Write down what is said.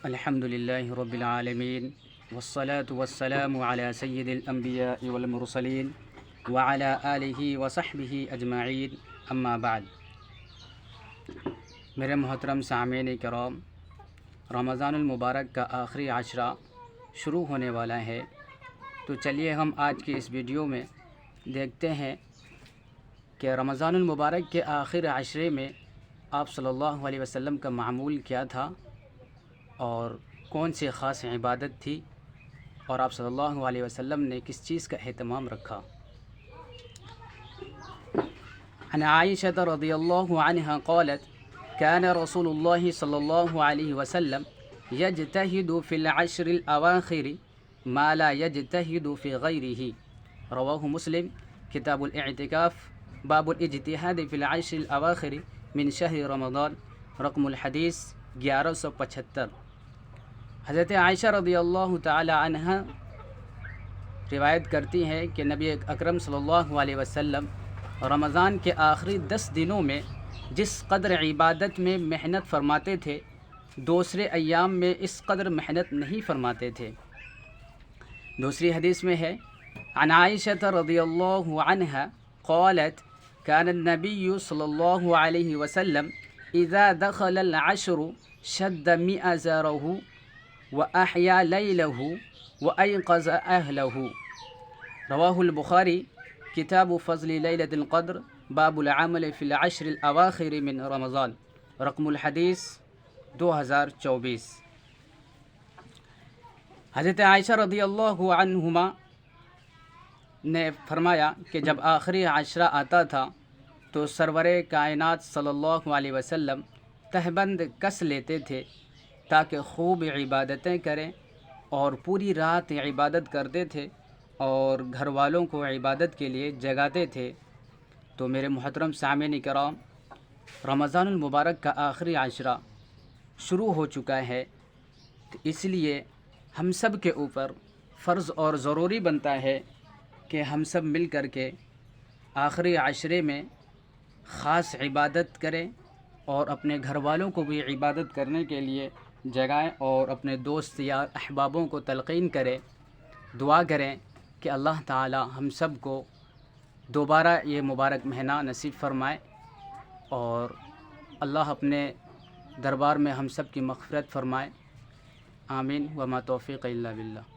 الحمد لله رب العالمين والصلاة والسلام على سيد الأنبياء والمرسلين وعلى آلہ وصحبہ اجمعین اما بعد۔ میرے محترم سامعین کرام، رمضان المبارک کا آخری عشرہ شروع ہونے والا ہے، تو چلیے ہم آج کی اس ویڈیو میں دیکھتے ہیں کہ رمضان المبارک کے آخر عشرے میں آپ صلی اللہ علیہ وسلم کا معمول کیا تھا اور کون سی خاص عبادت تھی، اور آپ صلی اللہ علیہ وسلم نے کس چیز کا اہتمام رکھا۔ عن عائشة رضی اللہ عنہا قالت كان رسول الله صلی اللہ علیہ وسلم يجتهد في العشر الأواخر ما لا يجتهد في غيره، رواه مسلم کتاب الاعتکاف باب الاجتہاد فی العشر الأواخر من شہر رمضان، رقم الحدیث 1175۔ حضرت عائشہ رضی اللہ تعالی عنہ روایت کرتی ہیں کہ نبی اکرم صلی اللہ علیہ وسلم رمضان کے آخری 10 دنوں میں جس قدر عبادت میں محنت فرماتے تھے، دوسرے ایام میں اس قدر محنت نہیں فرماتے تھے۔ دوسری حدیث میں ہے عن عائشة رضی اللہ عنہ قالت كان النبي صلی اللہ علیہ وسلم اذا دخل العشر شد مئزره وأحيا ليله وأيقظ أهله، رواه البخاری کتاب فضل لیلۃ القدر باب العمل فی العشر الأواخر من رمضان، رقم الحدیث 2024۔ حضرت عائشہ رضی اللہ عنہما نے فرمایا کہ جب آخری عشرہ آتا تھا تو سرور کائنات صلی اللہ علیہ وسلم تہبند کس لیتے تھے تاکہ خوب عبادتیں کریں، اور پوری رات عبادت کرتے تھے اور گھر والوں کو عبادت کے لیے جگاتے تھے۔ تو میرے محترم سامعین کرام، رمضان المبارک کا آخری عشرہ شروع ہو چکا ہے، تو اس لیے ہم سب کے اوپر فرض اور ضروری بنتا ہے کہ ہم سب مل کر کے آخری عشرے میں خاص عبادت کریں اور اپنے گھر والوں کو بھی عبادت کرنے کے لیے جگائیں، اور اپنے دوست یا احبابوں کو تلقین کریں، دعا کریں کہ اللہ تعالی ہم سب کو دوبارہ یہ مبارک مہینہ نصیب فرمائے، اور اللہ اپنے دربار میں ہم سب کی مغفرت فرمائے۔ آمین، وما توفیق الا باللہ۔